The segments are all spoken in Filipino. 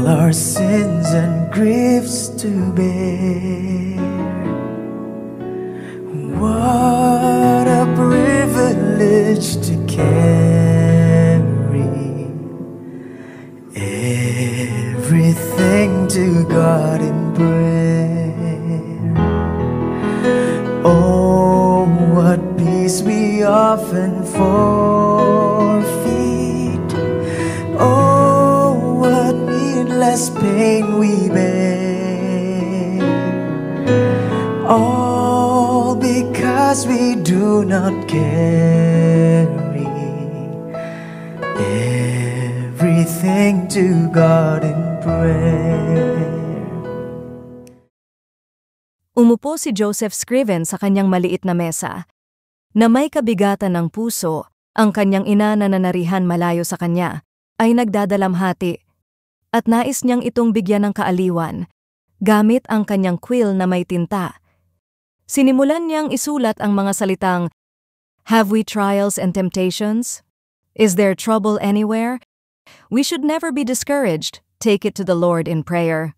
our sins and griefs to bear. What a privilege to carry everything to God in prayer. Oh, what peace we often forfeit. Oh, what needless pain we bear. All because we do not carry everything to God in prayer. Umupo si Joseph Scriven sa kanyang maliit na mesa, na may kabigatan ng puso. Ang kanyang ina na nanarihan malayo sa kanya ay nagdadalamhati at nais niyang itong bigyan ng kaaliwan gamit ang kanyang quill na may tinta. Sinimulan niyang isulat ang mga salitang, "Have we trials and temptations? Is there trouble anywhere? We should never be discouraged. Take it to the Lord in prayer."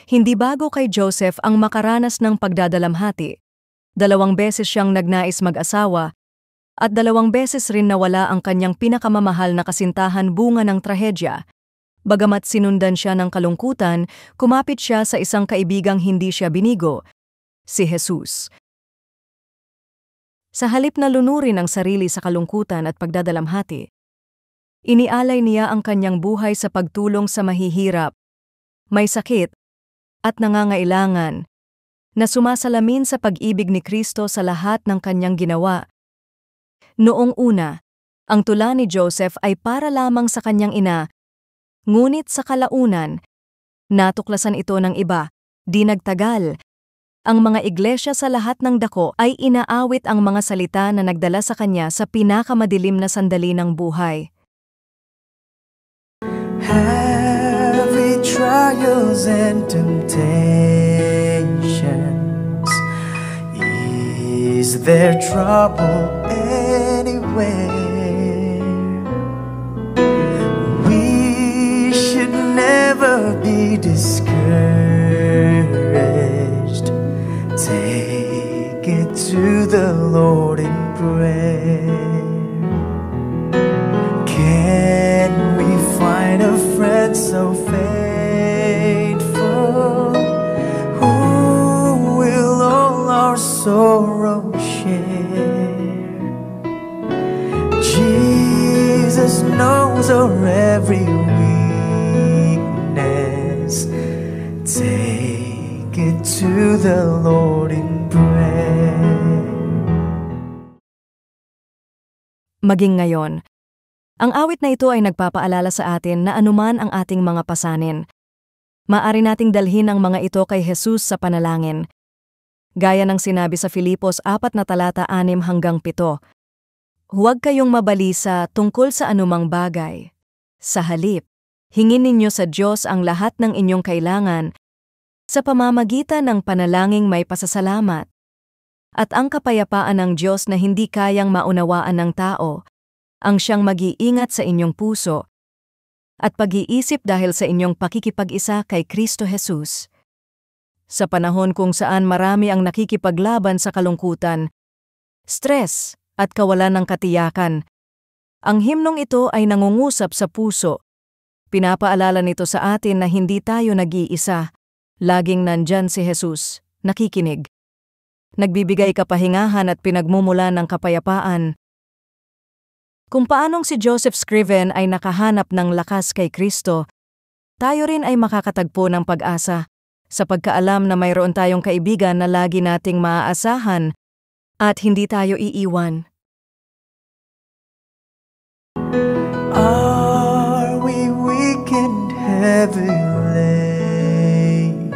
Hindi bago kay Joseph ang makaranas ng pagdadalamhati. 2 beses siyang nagnais mag-asawa at 2 beses rin nawala ang kanyang pinakamamahal na kasintahan bunga ng trahedya. Bagamat sinundan siya ng kalungkutan, kumapit siya sa isang kaibigang hindi siya binigo, si Jesus. Sa halip na lunurin ang sarili sa kalungkutan at pagdadalamhati, inialay niya ang kanyang buhay sa pagtulong sa mahihirap, may sakit, at nangangailangan, na sumasalamin sa pag-ibig ni Kristo sa lahat ng kanyang ginawa. Noong una, ang tula ni Joseph ay para lamang sa kanyang ina, ngunit sa kalaunan, natuklasan ito ng iba. Di nagtagal, ang mga iglesia sa lahat ng dako ay inaawit ang mga salita na nagdala sa kanya sa pinakamadilim na sandali ng buhay. Heavy trials and temptations, is there trouble anywhere? We should never be discouraged. Take it to the Lord in prayer. Can we find a friend so faithful, who will all our sorrow share? Jesus knows our every weakness. Take it to the Lord in prayer. Maging ngayon, ang awit na ito ay nagpapaalala sa atin na anuman ang ating mga pasanin, maaari nating dalhin ang mga ito kay Jesus sa panalangin. Gaya ng sinabi sa Filipos 4:6-7, huwag kayong mabalisa tungkol sa anumang bagay. Sa halip, hingin ninyo sa Diyos ang lahat ng inyong kailangan sa pamamagitan ng panalangin may pasasalamat. At ang kapayapaan ng Diyos na hindi kayang maunawaan ng tao, ang siyang mag-iingat sa inyong puso at pag-iisip dahil sa inyong pakikipag-isa kay Kristo Jesus. Sa panahon kung saan marami ang nakikipaglaban sa kalungkutan, stress at kawalan ng katiyakan, ang himnong ito ay nangungusap sa puso. Pinapaalala nito sa atin na hindi tayo nag-iisa, laging nandyan si Jesus, nakikinig. Nagbibigay kapahingahan at pinagmumulan ng kapayapaan. Kung paanong si Joseph Scriven ay nakahanap ng lakas kay Kristo, tayo rin ay makakatagpo ng pag-asa sa pagkaalam na mayroon tayong kaibigan na lagi nating maaasahan at hindi tayo iiwan. Are we weak and heavy laden,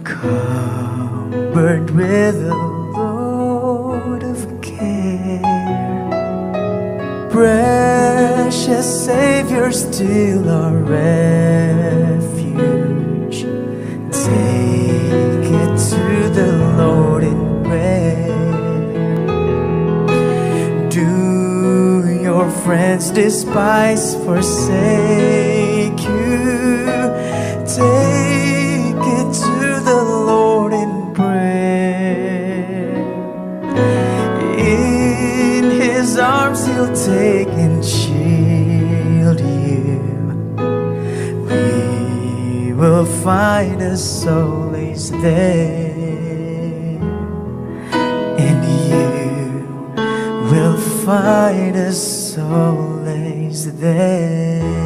covered with a load of care? Precious Savior, still our refuge. Take it to the Lord in prayer. Do your friends despise, forsake will find a solace there, and you will find a solace there.